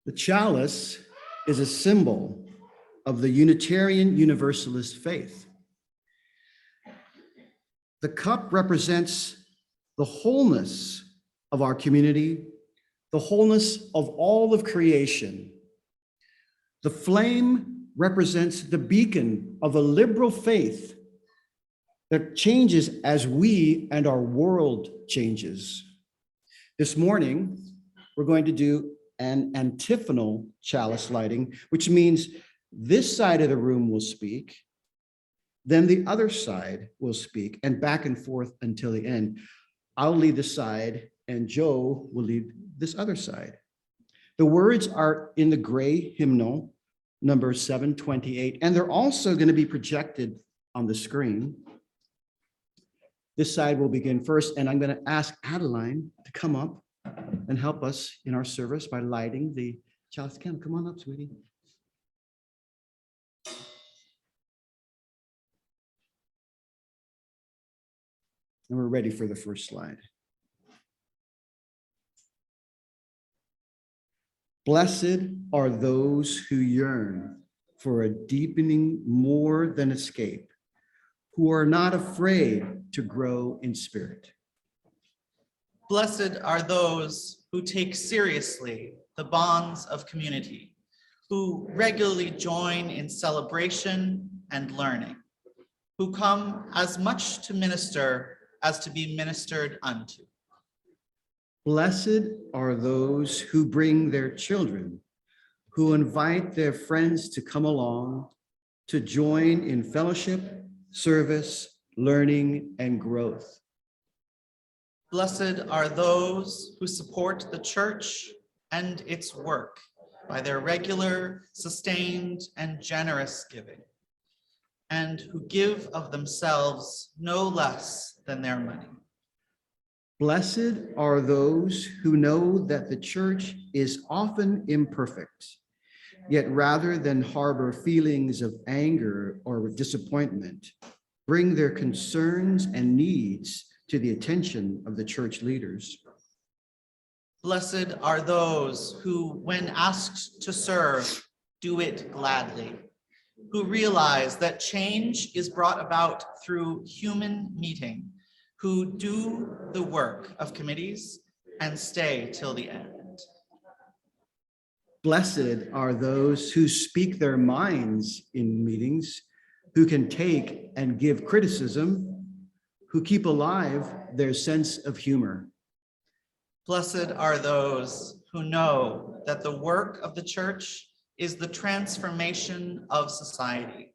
The chalice is a symbol of the Unitarian Universalist faith. The cup represents the wholeness of our community, the wholeness of all of creation. The flame represents the beacon of a liberal faith that changes as we and our world changes. This morning, we're going to do an antiphonal chalice lighting, which means this side of the room will speak, then the other side will speak, and back and forth until the end. I'll lead this side, and Joe will lead this other side. The words are in the gray hymnal, number 728, and they're also going to be projected on the screen. This side will begin first, and I'm going to ask Adeline to come up and help us in our service by lighting the chalice. Come on up, sweetie. And we're ready for the first slide. Blessed are those who yearn for a deepening more than escape, who are not afraid to grow in spirit. Blessed are those who take seriously the bonds of community, who regularly join in celebration and learning, who come as much to minister as to be ministered unto. Blessed are those who bring their children, who invite their friends to come along to join in fellowship, service, learning, and growth. Blessed are those who support the church and its work by their regular, sustained, and generous giving, and who give of themselves no less than their money. Blessed are those who know that the church is often imperfect, yet rather than harbor feelings of anger or disappointment, bring their concerns and needs to the attention of the church leaders. Blessed are those who, when asked to serve, do it gladly, who realize that change is brought about through human meeting, who do the work of committees and stay till the end. Blessed are those who speak their minds in meetings, who can take and give criticism, who keep alive their sense of humor. Blessed are those who know that the work of the church is the transformation of society,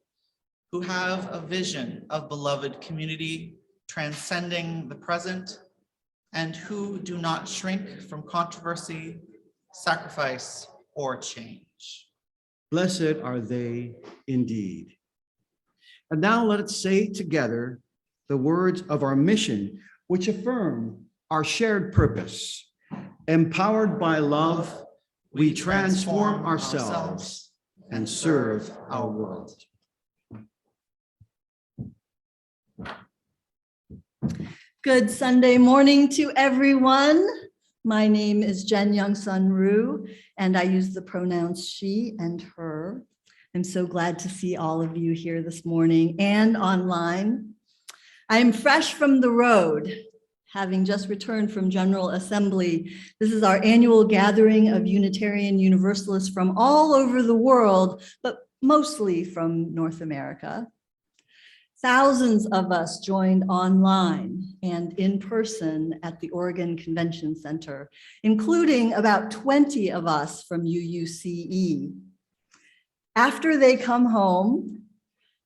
who have a vision of beloved community transcending the present, and who do not shrink from controversy, sacrifice, or change. Blessed are they indeed. And now let us say together the words of our mission, which affirm our shared purpose. Empowered by love, we transform ourselves and serve our world. Good Sunday morning to everyone. My name is Jen Youngsun Rue, and I use the pronouns she and her. I'm so glad to see all of you here this morning and online. I am fresh from the road, having just returned from General Assembly. This is our annual gathering of Unitarian Universalists from all over the world, but mostly from North America. Thousands of us joined online and in person at the Oregon Convention Center, including about 20 of us from UUCE. After they come home,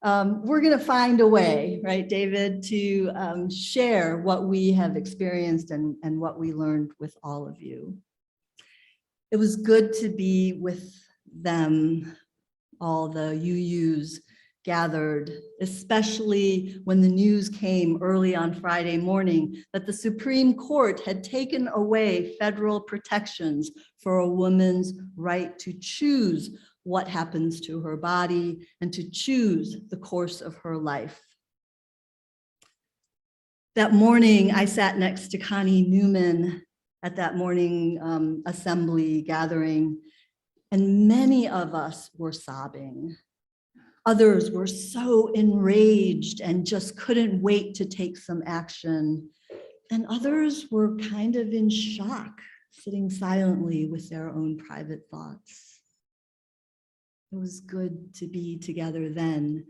we're going to find a way, right, David, to share what we have experienced and what we learned with all of you. It was good to be with them, all the UUs gathered, especially when the news came early on Friday morning that the Supreme Court had taken away federal protections for a woman's right to choose what happens to her body and to choose the course of her life. That morning, I sat next to Connie Newman at that morning assembly gathering, and many of us were sobbing. Others were so enraged and just couldn't wait to take some action. And others were kind of in shock, sitting silently with their own private thoughts. It was good to be together then,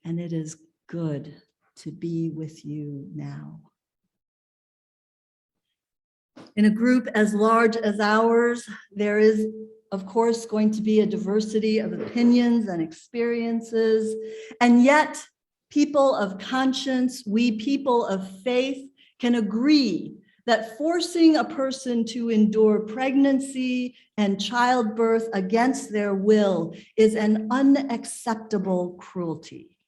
and it is good to be with you now. In a group as large as ours, there is, of course, going to be a diversity of opinions and experiences, and yet people of conscience, we people of faith, can agree that forcing a person to endure pregnancy and childbirth against their will is an unacceptable cruelty.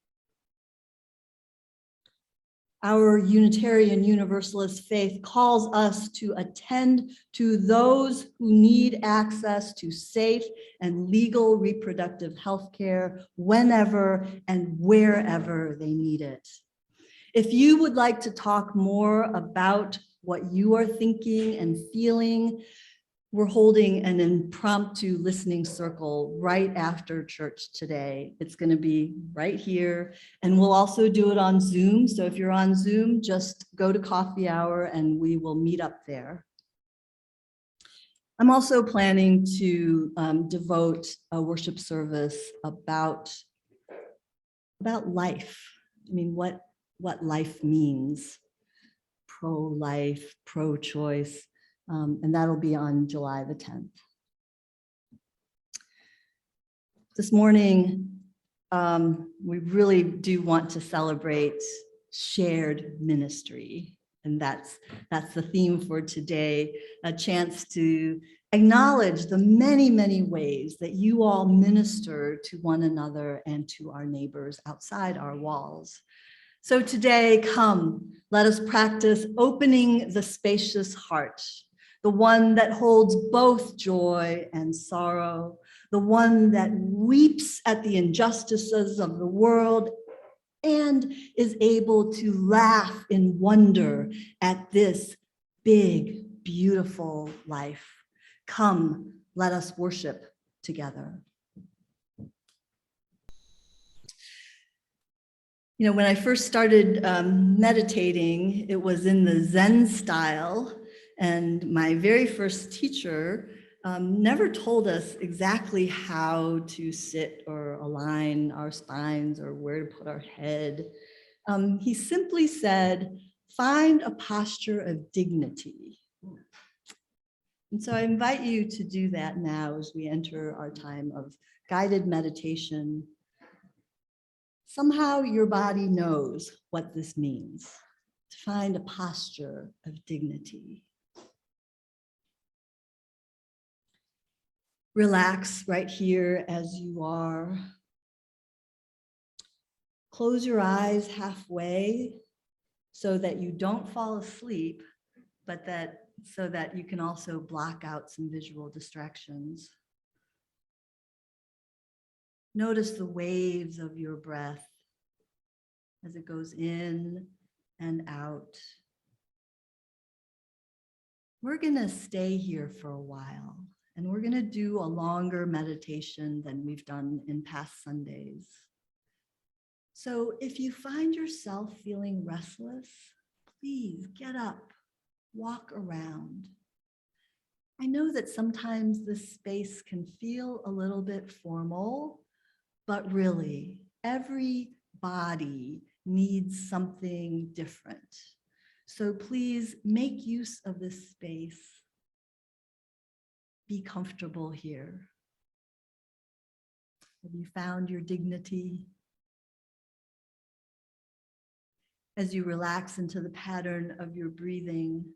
Our Unitarian Universalist faith calls us to attend to those who need access to safe and legal reproductive health care whenever and wherever they need it. If you would like to talk more about what you are thinking and feeling, we're holding an impromptu listening circle right after church today. It's going to be right here, and we'll also do it on Zoom. So if you're on Zoom, just go to coffee hour and we will meet up there. I'm also planning to devote a worship service about life. I mean, what life means, pro-life, pro-choice. And that'll be on July the 10th. This morning, we really do want to celebrate shared ministry. And that's the theme for today, a chance to acknowledge the many, many ways that you all minister to one another and to our neighbors outside our walls. So today, come, let us practice opening the spacious heart, the one that holds both joy and sorrow, the one that weeps at the injustices of the world and is able to laugh in wonder at this big, beautiful life. Come, let us worship together. You know, when I first started meditating, it was in the Zen style, and my very first teacher never told us exactly how to sit or align our spines or where to put our head. He simply said, find a posture of dignity. And so I invite you to do that now as we enter our time of guided meditation. Somehow your body knows what this means, to find a posture of dignity. Relax right here as you are. Close your eyes halfway so that you don't fall asleep, but so that you can also block out some visual distractions. Notice the waves of your breath as it goes in and out. We're going to stay here for a while, and we're going to do a longer meditation than we've done in past Sundays. So if you find yourself feeling restless, please get up, walk around. I know that sometimes this space can feel a little bit formal, but really, every body needs something different. So please make use of this space. Be comfortable here. Have you found your dignity? As you relax into the pattern of your breathing,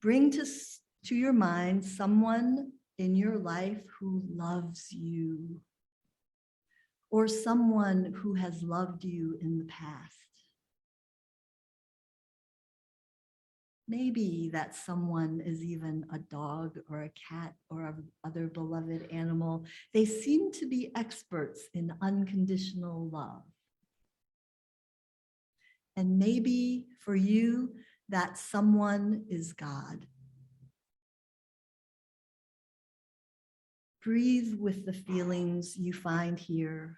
bring to your mind someone in your life who loves you, or someone who has loved you in the past. Maybe that someone is even a dog or a cat or other beloved animal. They seem to be experts in unconditional love. And maybe for you, that someone is God. Breathe with the feelings you find here.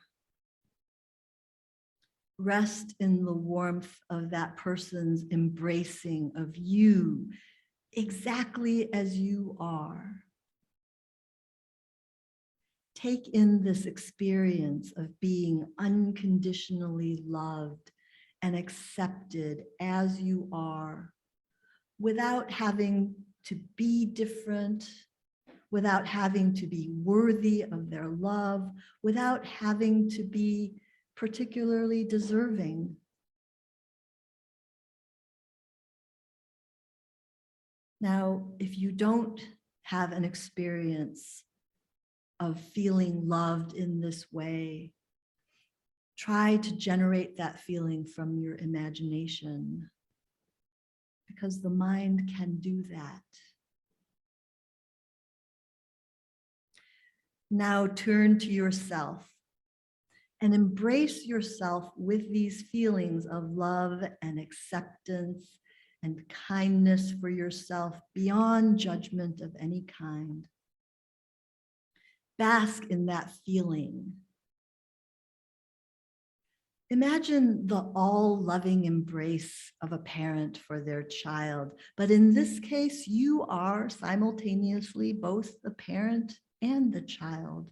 Rest in the warmth of that person's embracing of you exactly as you are. Take in this experience of being unconditionally loved and accepted as you are, without having to be different, without having to be worthy of their love, without having to be particularly deserving. Now, if you don't have an experience of feeling loved in this way, try to generate that feeling from your imagination, because the mind can do that. Now turn to yourself and embrace yourself with these feelings of love and acceptance and kindness for yourself beyond judgment of any kind. Bask in that feeling. Imagine the all-loving embrace of a parent for their child, but in this case, you are simultaneously both the parent and the child.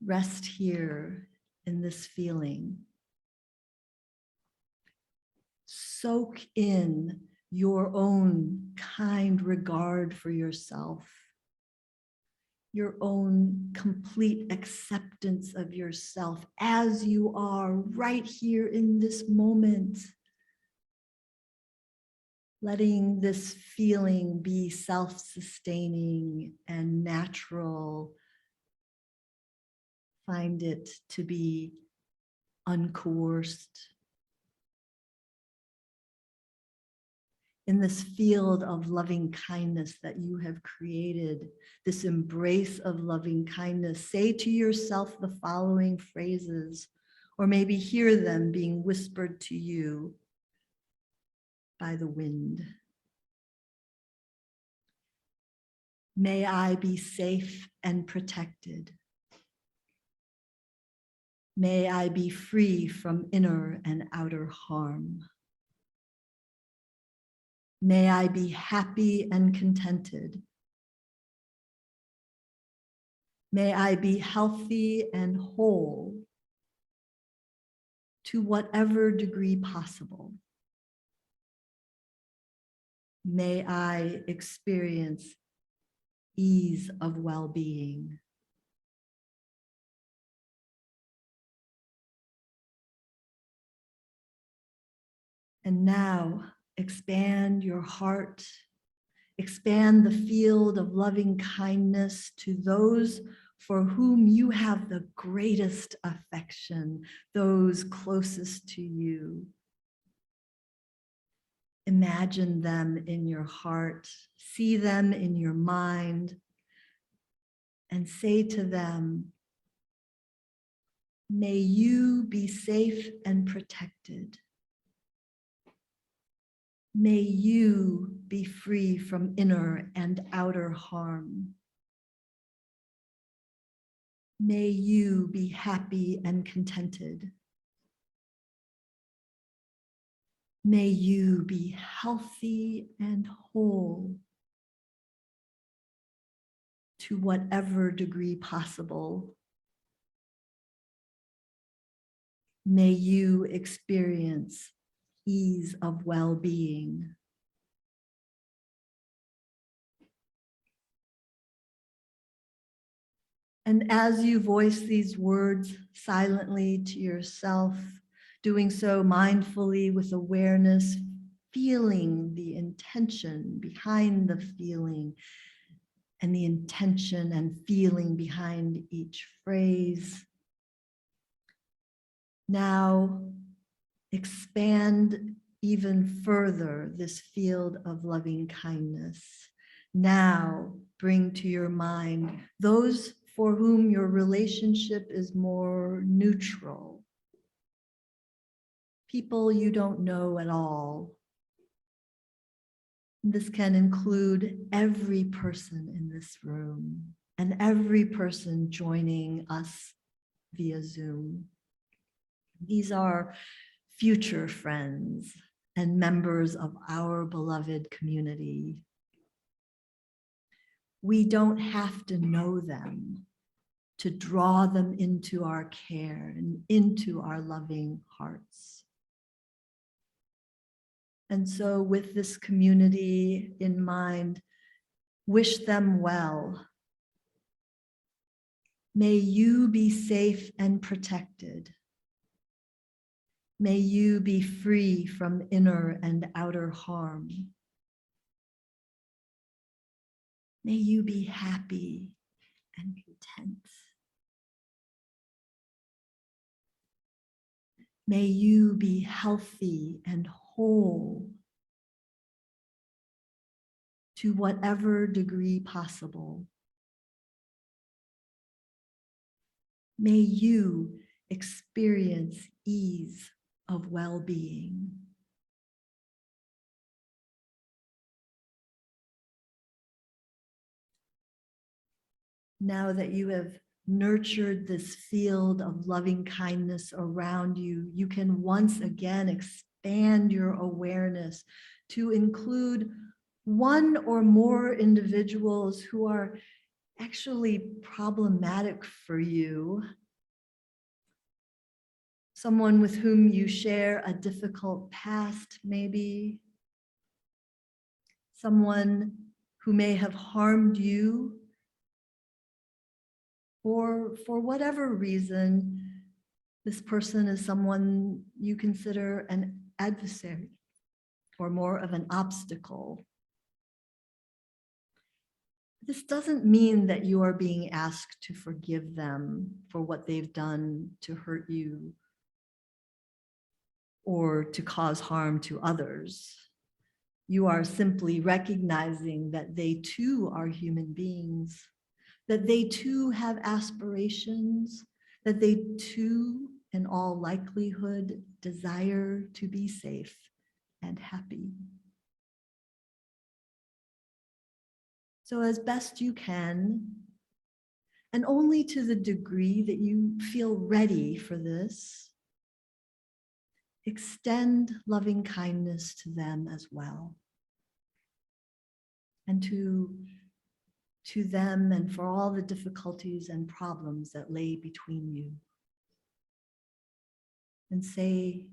Rest here in this feeling. Soak in your own kind regard for yourself, your own complete acceptance of yourself as you are right here in this moment. Letting this feeling be self-sustaining and natural. Find it to be uncoerced. In this field of loving kindness that you have created, this embrace of loving kindness, say to yourself the following phrases, or maybe hear them being whispered to you by the wind. May I be safe and protected. May I be free from inner and outer harm. May I be happy and contented. May I be healthy and whole to whatever degree possible. May I experience ease of well-being. And now expand your heart, expand the field of loving kindness to those for whom you have the greatest affection, those closest to you. Imagine them in your heart, see them in your mind, and say to them, may you be safe and protected. May you be free from inner and outer harm. May you be happy and contented. May you be healthy and whole to whatever degree possible. May you experience ease of well-being. And as you voice these words silently to yourself, doing so mindfully with awareness, feeling the intention behind the feeling and the intention and feeling behind each phrase. Now, expand even further this field of loving kindness. Now, bring to your mind those for whom your relationship is more neutral. People you don't know at all. This can include every person in this room and every person joining us via Zoom. These are future friends and members of our beloved community. We don't have to know them to draw them into our care and into our loving hearts. And so with this community in mind, wish them well. May you be safe and protected. May you be free from inner and outer harm. May you be happy and content. May you be healthy and whole to whatever degree possible. May you experience ease of well-being. Now that you have nurtured this field of loving kindness around you, you can once again expand your awareness to include one or more individuals who are actually problematic for you. Someone with whom you share a difficult past, maybe. Someone who may have harmed you, or for whatever reason, this person is someone you consider an adversary or more of an obstacle. This doesn't mean that you are being asked to forgive them for what they've done to hurt you or to cause harm to others. You are simply recognizing that they too are human beings, that they too have aspirations, that they too, in all likelihood, desire to be safe and happy. So as best you can, and only to the degree that you feel ready for this, extend loving kindness to them as well. And to them and for all the difficulties and problems that lay between you. And say,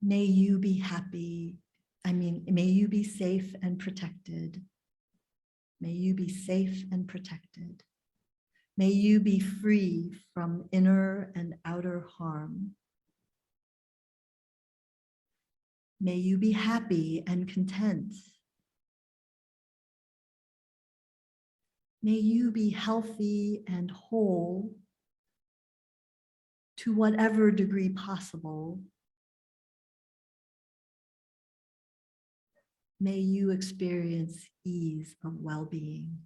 may you be happy. May you be safe and protected. May you be safe and protected. May you be free from inner and outer harm. May you be happy and content. May you be healthy and whole to whatever degree possible. May you experience ease of well-being.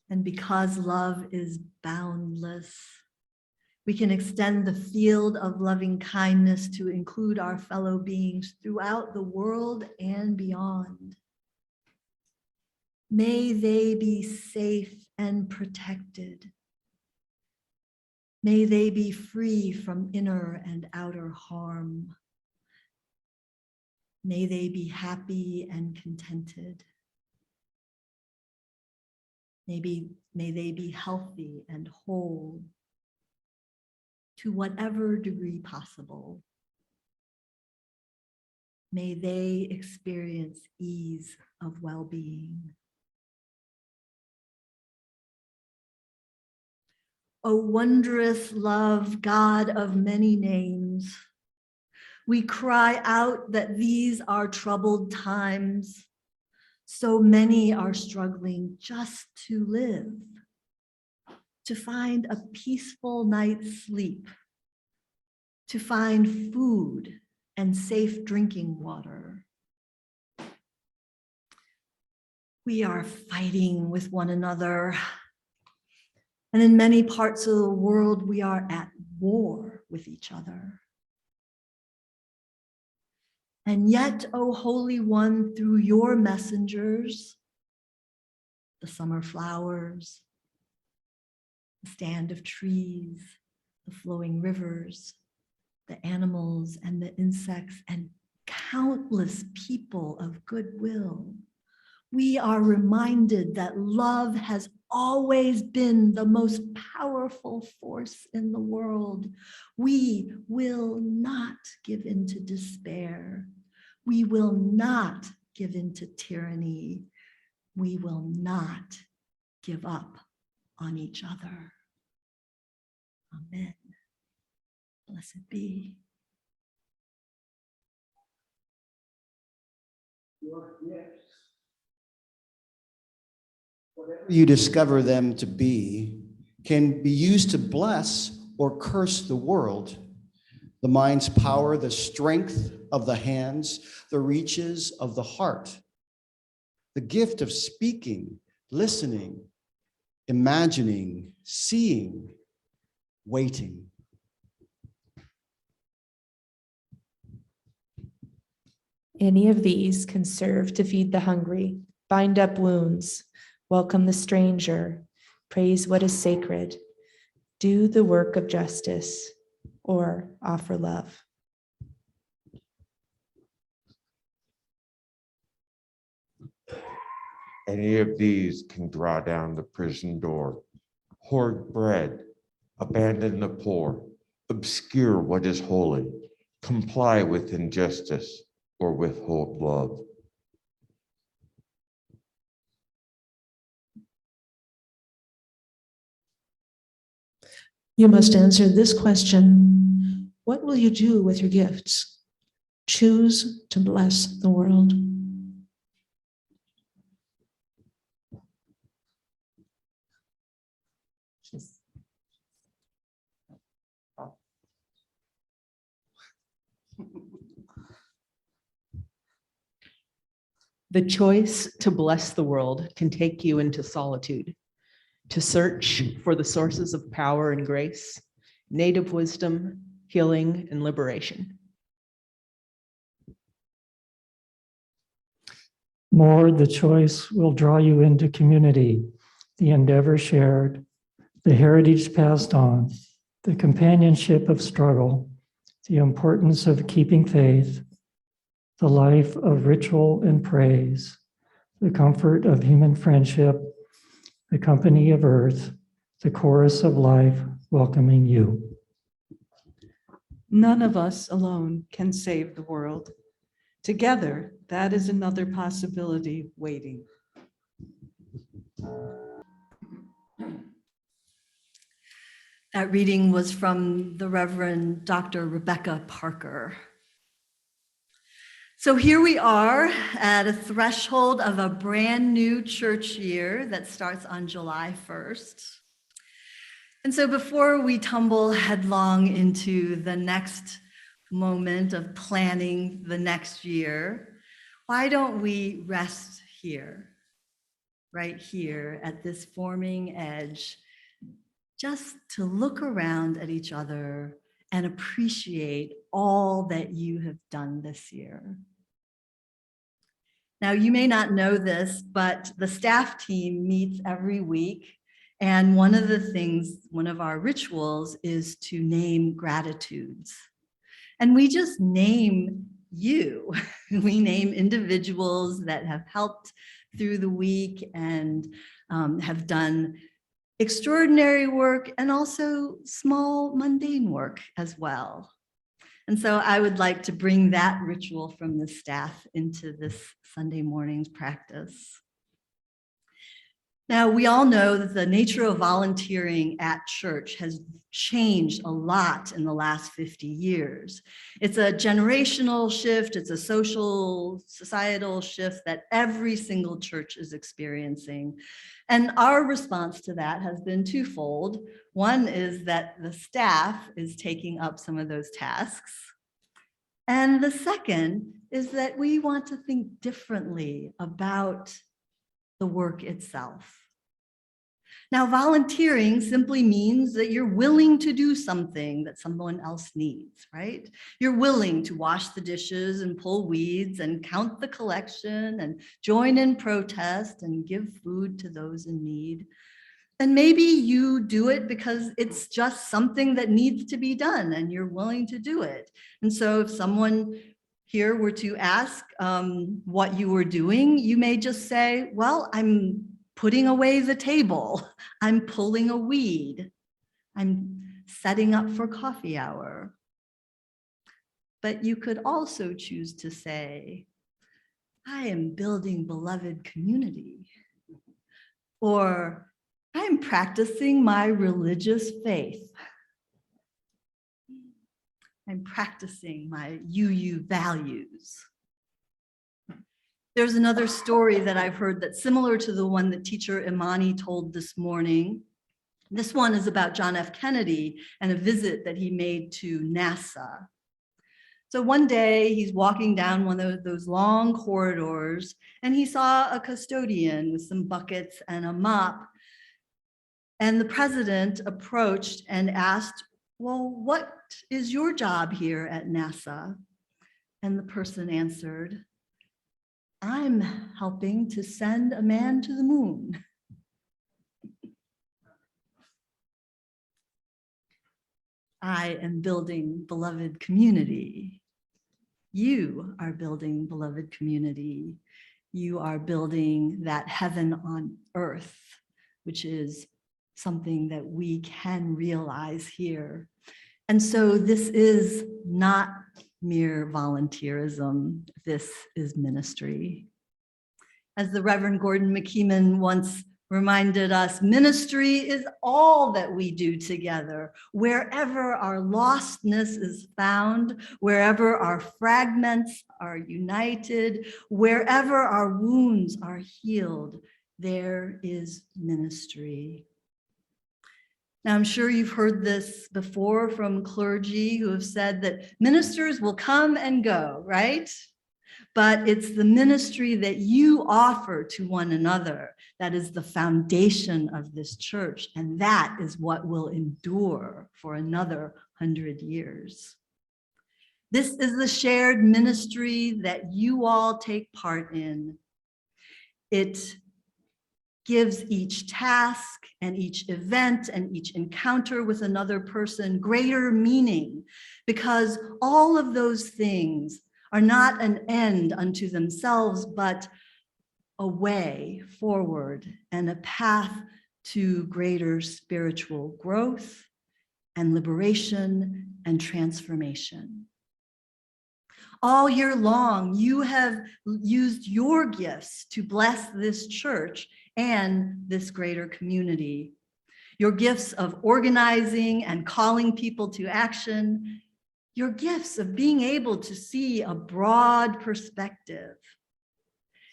And because love is boundless, we can extend the field of loving kindness to include our fellow beings throughout the world and beyond. May they be safe and protected. May they be free from inner and outer harm. May they be happy and contented. May they be healthy and whole to whatever degree possible. May they experience ease of well-being. O wondrous love, God of many names, we cry out that these are troubled times. So many are struggling just to live, to find a peaceful night's sleep, to find food and safe drinking water. We are fighting with one another. And in many parts of the world, we are at war with each other. And yet, O Holy One, through your messengers, the summer flowers, the stand of trees, the flowing rivers, the animals and the insects, and countless people of goodwill, we are reminded that love has always been the most powerful force in the world. We will not give in to despair. We will not give in to tyranny. We will not give up on each other. Amen. Blessed be. Your gifts, whatever you discover them to be, can be used to bless or curse the world. The mind's power, the strength of the hands, the reaches of the heart. The gift of speaking, listening, imagining, seeing, waiting. Any of these can serve to feed the hungry, bind up wounds, welcome the stranger, praise what is sacred, do the work of justice, or offer love. Any of these can draw down the prison door, hoard bread, abandon the poor, obscure what is holy, comply with injustice, or withhold love. You must answer this question: what will you do with your gifts? Choose to bless the world. The choice to bless the world can take you into solitude, to search for the sources of power and grace, native wisdom, healing, and liberation. More, the choice will draw you into community, the endeavor shared, the heritage passed on, the companionship of struggle, the importance of keeping faith, the life of ritual and praise, the comfort of human friendship, the company of earth, the chorus of life welcoming you. None of us alone can save the world. Together, that is another possibility waiting. That reading was from the Reverend Dr. Rebecca Parker. So here we are at a threshold of a brand new church year that starts on July 1st. And so before we tumble headlong into the next moment of planning the next year, why don't we rest here, right here at this forming edge, just to look around at each other and appreciate all that you have done this year. Now, you may not know this, but the staff team meets every week. And one of our rituals is to name gratitudes. And we just name you. We name individuals that have helped through the week and have done extraordinary work and also small mundane work as well. And so I would like to bring that ritual from the staff into this Sunday morning's practice. Now, we all know that the nature of volunteering at church has changed a lot in the last 50 years. It's a generational shift, it's a social, societal shift that every single church is experiencing. And our response to that has been twofold. One is that the staff is taking up some of those tasks. And the second is that we want to think differently about the work itself. Now, volunteering simply means that you're willing to do something that someone else needs, right? You're willing to wash the dishes and pull weeds and count the collection and join in protest and give food to those in need. And maybe you do it because it's just something that needs to be done and you're willing to do it. And so if someone here were to ask what you were doing, you may just say, well, I'm putting away the table. I'm pulling a weed. I'm setting up for coffee hour. But you could also choose to say, I am building beloved community. Or I'm practicing my religious faith. I'm practicing my UU values. There's another story that I've heard that's similar to the one that teacher Imani told this morning. This one is about John F. Kennedy and a visit that he made to NASA. So one day he's walking down one of those long corridors and he saw a custodian with some buckets and a mop. And the president approached and asked, well, what is your job here at NASA? And the person answered, I'm helping to send a man to the moon. I am building beloved community. You are building beloved community. You are building that heaven on earth, which is something that we can realize here. And so this is not mere volunteerism. This is ministry. As the Reverend Gordon McKeeman once reminded us, ministry is all that we do together. Wherever our lostness is found, wherever our fragments are united, wherever our wounds are healed, there is ministry. Now, I'm sure you've heard this before from clergy who have said that ministers will come and go, right? But it's the ministry that you offer to one another that is the foundation of this church, and that is what will endure for another 100 years. This is the shared ministry that you all take part in. It gives each task and each event and each encounter with another person greater meaning, because all of those things are not an end unto themselves, but a way forward and a path to greater spiritual growth and liberation and transformation. All year long, you have used your gifts to bless this church and this greater community. Your gifts of organizing and calling people to action, your gifts of being able to see a broad perspective,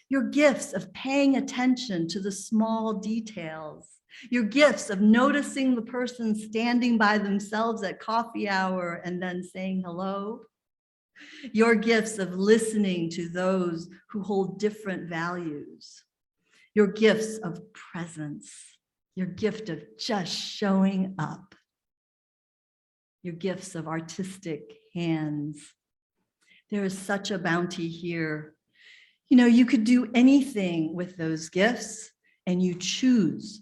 your gifts of paying attention to the small details, your gifts of noticing the person standing by themselves at coffee hour and then saying hello, your gifts of listening to those who hold different values, your gifts of presence, your gift of just showing up, your gifts of artistic hands. There is such a bounty here. You know, you could do anything with those gifts, and you choose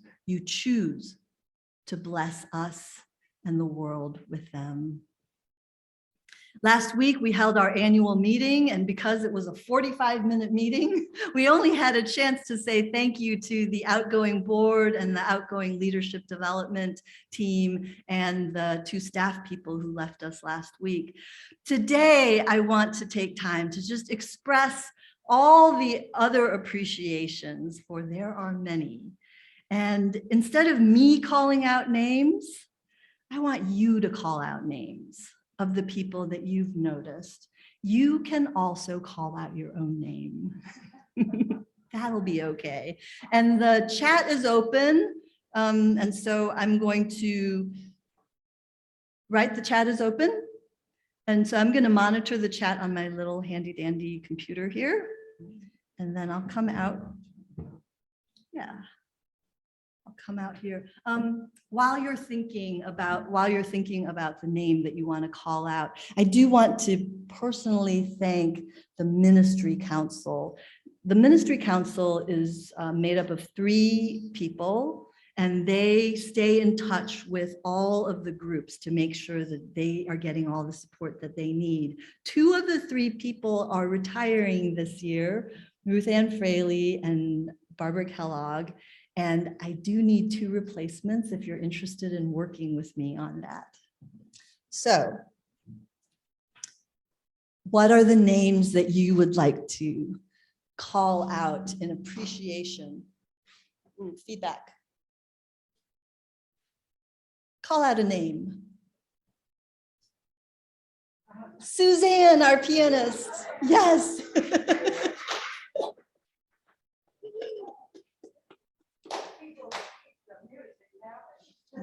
to bless us and the world with them. Last week, we held our annual meeting, and because it was a 45-minute meeting, we only had a chance to say thank you to the outgoing board and the outgoing leadership development team and the 2 staff people who left us last week. Today, I want to take time to just express all the other appreciations, for there are many. And instead of me calling out names, I want you to call out names of the people that you've noticed. You can also call out your own name. That'll be okay. And the chat is open. And so I'm going to, right, the chat is open. And so I'm gonna monitor the chat on my little handy dandy computer here. And then I'll come out. Yeah, I'll come out here. While you're thinking about the name that you want to call out, I do want to personally thank the Ministry Council. The Ministry Council is made up of 3 people, and they stay in touch with all of the groups to make sure that they are getting all the support that they need. 2 of the 3 people are retiring this year, Ruth Ann Fraley and Barbara Kellogg, and I do need 2 replacements if you're interested in working with me on that. So, what are the names that you would like to call out in appreciation? Ooh, feedback. Call out a name. Suzanne, our pianist. Yes.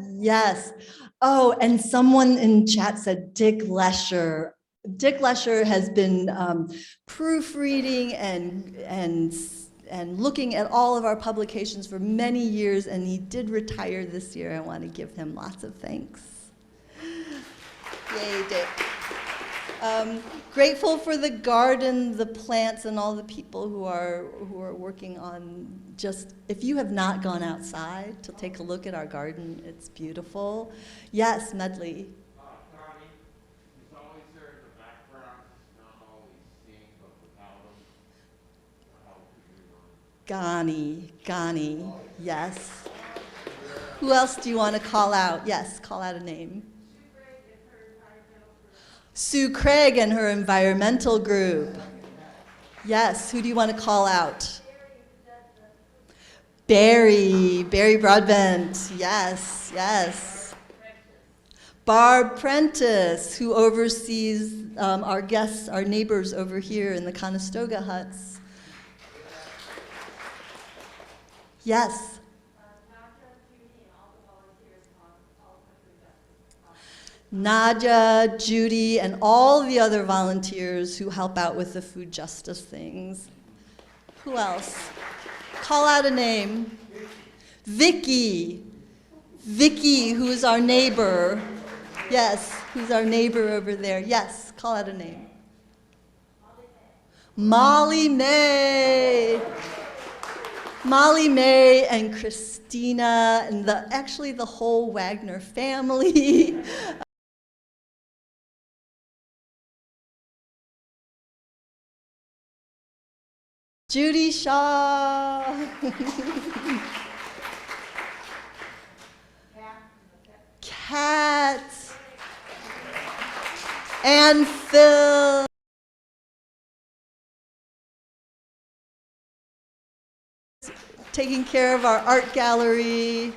Yes. Oh, and someone in chat said Dick Lesher. Dick Lesher has been proofreading and looking at all of our publications for many years, and he did retire this year. I want to give him lots of thanks. Yay, Dick. Grateful for the garden, the plants, and all the people who are working on just, if you have not gone outside to take a look at our garden, it's beautiful. Yes, Medley. Connie, he's always there in the background, he's not always seen, but without him, how could we run? Ghani, yes. Who else do you want to call out? Yes, call out a name. Sue Craig and her environmental group. Yes, who do you want to call out? Barry Broadbent, yes, yes. Barb Prentice, who oversees our guests, our neighbors over here in the Conestoga huts. Yes. Nadia, Judy, and all the other volunteers who help out with the food justice things. Who else? Call out a name. Vicky. Vicky, who is our neighbor. Yes, who's our neighbor over there. Yes, call out a name. Molly May. Molly May and Christina and actually the whole Wagner family. Judy Shaw. Kat. And Phil. Taking care of our art gallery.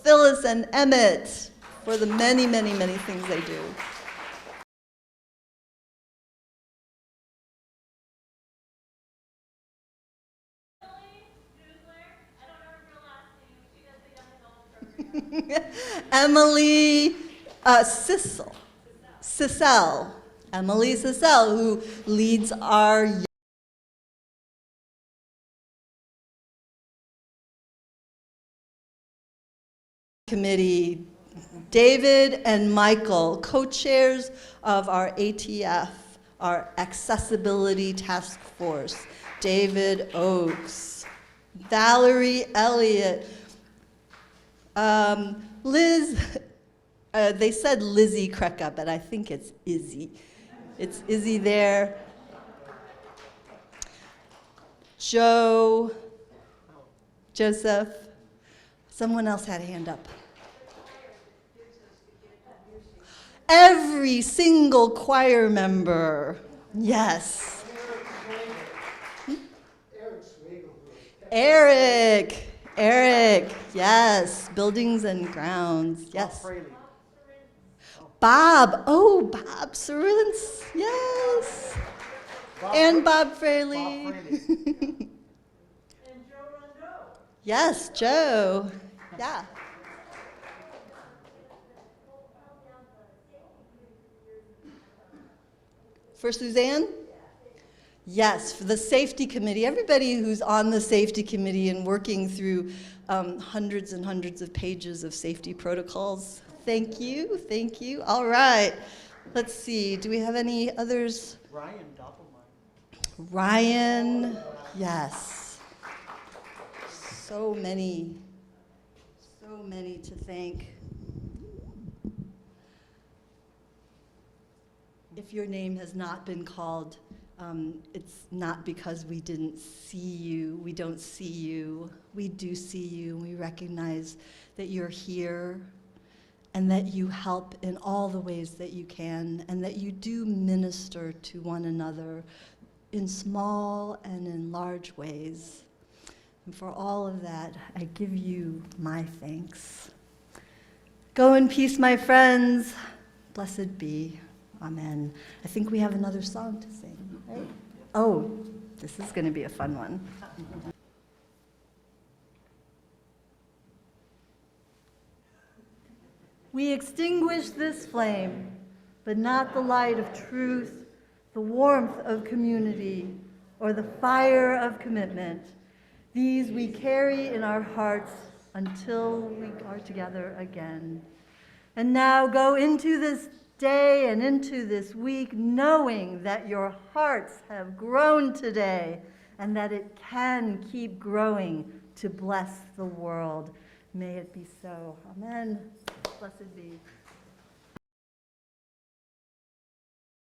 Phyllis and Emmett for the many, many, many things they do. Emily Sissel. Emily Sissel, who leads our committee. David and Michael, co-chairs of our ATF, our Accessibility Task Force. David Oakes. Valerie Elliott. Liz, they said Lizzie Krecka, but I think it's Izzy. It's Izzy there. Joe, Joseph. Someone else had a hand up. Every single choir member. Yes. Eric, yes. Buildings and grounds, yes. Bob Cerulence, yes. And Bob Fraley. And Joe Rondeau. Yes, Joe, yeah. For Suzanne? Yes, for the safety committee, everybody who's on the safety committee and working through hundreds and hundreds of pages of safety protocols. Thank you, thank you. All right, let's see, do we have any others? Ryan, yes. So many to thank. If your name has not been called, it's not because we didn't see you, we don't see you. We do see you, and we recognize that you're here and that you help in all the ways that you can, and that you do minister to one another in small and in large ways. And for all of that, I give you my thanks. Go in peace, my friends. Blessed be. Amen. I think we have another song to sing, right? Oh, this is going to be a fun one. We extinguish this flame, but not the light of truth, the warmth of community, or the fire of commitment. These we carry in our hearts until we are together again. And now go into this day and into this week knowing that your hearts have grown today and that it can keep growing to bless the world. May it be so. Amen. Blessed be.